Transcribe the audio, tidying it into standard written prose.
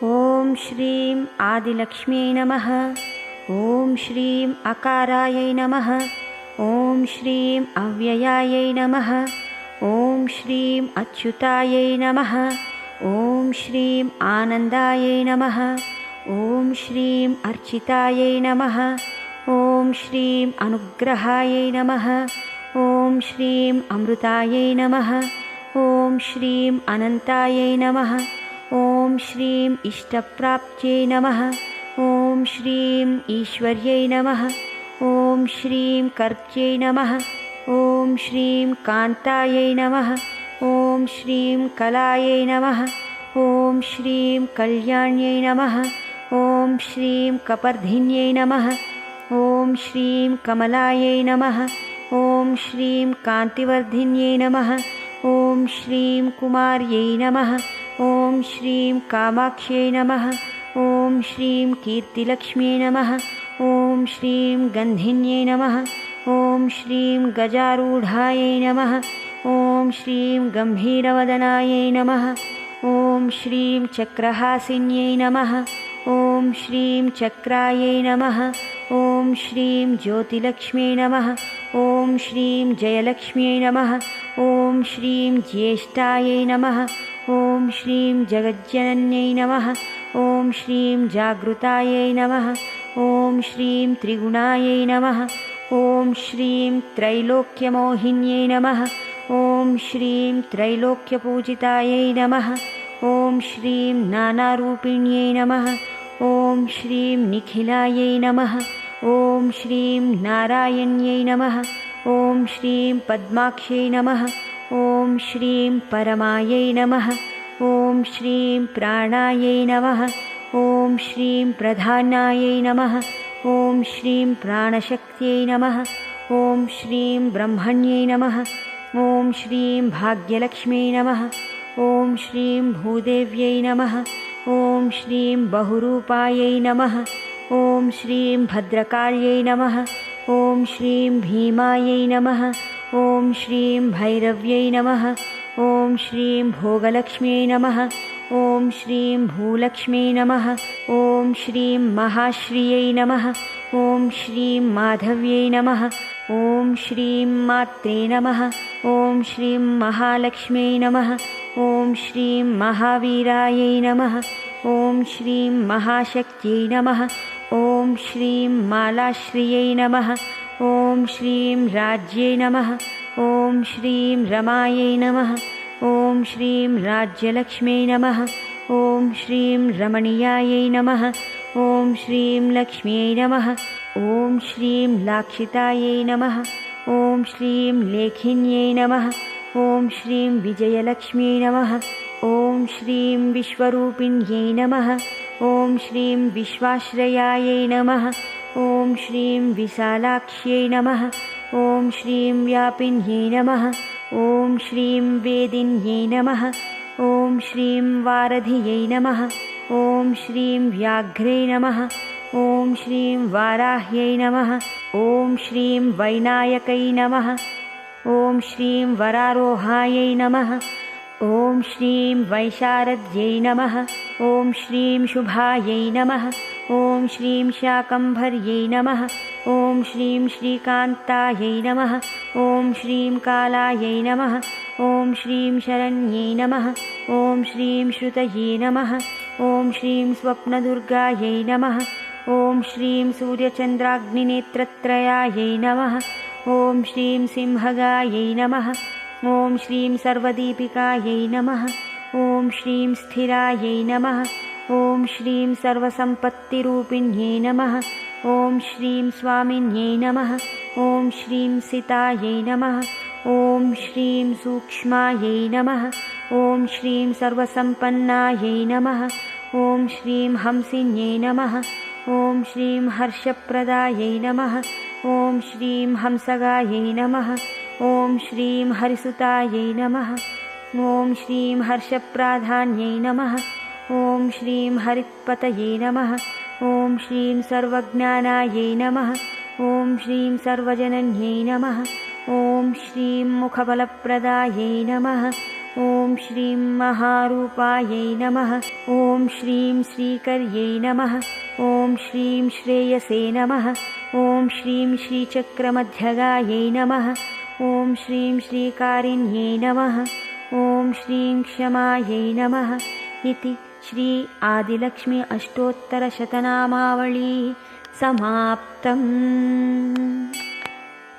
ॐ श्रीं आदिलक्ष्म्यै नमः। ॐ श्रीं अकारायै नमः। ॐ श्रीं अव्ययायै नमः। ॐ श्रीं अच्युतायै नमः। ॐ श्रीं आनन्दायै नमः। ॐ श्रीं अर्चितायै नमः। ॐ श्रीं अनुग्रहायै नमः। ॐ श्रीं अमृतायै नमः। ॐ श्रीं अनन्तायै नमः। ॐ श्रीं इष्टप्राप्त्यै नमः। ॐ श्रीं ईश्वर्यै नमः। ॐ श्रीं कर्त्यै नमः। ॐ श्रीं कान्तायै नमः। ॐ श्रीं कलायै नमः। ॐ श्रीं कल्याण्यै नमः। ॐ श्रीं कपर्धिन्यै नमः। ॐ श्रीं कमलायै नमः। ॐ श्रीं कान्तिवर्धिन्यै नमः। ॐ श्रीं कुमार्यै नमः। ॐ श्रीं कामाक्ष्यै नमः। ॐ श्रीं कीर्तिलक्ष्म्यै नमः। ॐ श्रीं गन्धिन्यै नमः। ॐ श्रीं गजारूढायै नमः। ॐ श्रीं गम्भीरवदनायै नमः। ॐ श्रीं चक्रहासिन्यै नमः। ॐ श्रीं चक्रायै नमः। ॐ श्रीं ज्योतिलक्ष्म्यै नमः। ॐ श्रीं जयलक्ष्म्यै नमः। ॐ श्रीं ज्येष्ठायै नमः। ॐ श्रीं जगज्जनन्यै नमः। ॐ श्रीं जागृतायै नमः। ॐ श्रीं त्रिगुणायै नमः। ॐ श्रीं त्रैलोक्यमोहिन्यै नमः। ॐ श्रीं त्रैलोक्यपूजितायै नमः। ॐ श्रीं नानारूपिण्यै नमः। ॐ श्रीं निखिलायै नमः। ॐ श्रीं नारायण्यै नमः। ॐ श्रीं पद्माक्ष्यै नमः। ॐ श्रीं परमायै नमः। ॐ श्रीं प्राणायै नमः। ॐ श्रीं प्रधानायै नमः। ॐ श्रीं प्राणशक्त्यै नमः। ॐ श्रीं ब्रह्मण्यै नमः। ॐ श्रीं भाग्यलक्ष्म्यै नमः। ॐ श्रीं भूदेव्यै नमः। ॐ श्रीं बहुरूपायै नमः। ॐ श्रीं भद्रकाल्यै नमः। ॐ श्रीं भीमायै नमः। ॐ श्रीं भैरव्यै नमः। ॐ श्रीं भोगलक्ष्म्यै नमः। ॐ श्रीं भूलक्ष्म्यै नमः। ॐ श्रीं महाश्रियै नमः। ॐ श्रीं माधव्यै नमः। ॐ श्रीं मात्रे नमः। ॐ श्रीं महालक्ष्म्यै नमः। ॐ श्रीं महावीरायै नमः। ॐ श्रीं महाशक्त्यै नमः। ॐ श्रीं मालाश्रियै नमः। ॐ श्रीं राज्यै नमः। ॐ श्रीं रमायै नमः। ॐ श्रीं राज्यलक्ष्म्यै नमः। ॐ श्रीं रमणीयायै नमः। ॐ श्रीं लक्ष्म्यै नमः। ॐ श्रीं लाक्षितायै नमः। ॐ श्रीं लेखिन्यै नमः। ॐ श्रीं विजयलक्ष्म्यै नमः। ॐ श्रीं विश्वरूपिण्यै नमः। ॐ श्रीं विश्वाश्रयायै नमः। ॐ श्रीं विशालाक्ष्यै नमः। ॐ श्रीं व्यापिन्यै नमः। ॐ श्रीं वेदिन्यै नमः। ॐ श्रीं वारधियै नमः। ॐ श्रीं व्याघ्रे नमः। ॐ श्रीं वाराह्यै नमः। ॐ श्रीं वैनायकै नमः। ॐ श्रीं वरारोहायै नमः। ॐ श्रीं वैशारद्यै नमः। ॐ श्रीं शुभायै नमः। ॐ श्रीं शाकम्भर्यै नमः। ॐ श्रीं श्रीकान्तायै नमः। ॐ श्रीं कालायै नमः। ॐ श्रीं शरण्यै नमः। ॐ श्रीं श्रुतये नमः। ॐ श्रीं स्वप्नदुर्गायै नमः। ॐ श्रीं सूर्यचन्द्राग्निनेत्रत्रयायै नमः। ॐ श्रीं सिंहगायै नमः। ॐ श्रीं सर्वदीपिकायै नमः। ॐ श्रीं स्थिरायै नमः। ॐ श्रीं सर्वसम्पत्तिरूपिण्यै नमः। ॐ श्रीं स्वामिन्यै नमः। ॐ श्रीं सितायै नमः। ॐ श्रीं सूक्ष्मायै नमः। ॐ श्रीं सर्वसम्पन्नायै नमः। ॐ श्रीं हंसिन्यै नमः। ॐ श्रीं हर्षप्रदायै नमः। ॐ श्रीं हंसगायै नमः। ॐ श्रीं हरिसुतायै नमः। ॐ श्रीं हर्षप्राधान्यै नमः। ॐ श्रीं हरित्पतये नमः। ॐ श्रीं सर्वज्ञानायै नमः। ॐ श्रीं सर्वजनन्यै नमः। ॐ श्रीं मुखबलप्रदायै नमः। ॐ ॐ श्रीं महारूपायै नमः। ॐ श्रीं श्रीकर्यै नमः। ॐ श्रीं श्रेयसे नमः। ॐ श्रीं श्रीचक्रमध्यगायै नमः। ॐ श्रीं श्रीकारिण्यै नमः। ॐ श्रीं क्षमायै नमः इति श्री आदिलक्ष्मी अष्टोत्तरशतनामावली समाप्तम्।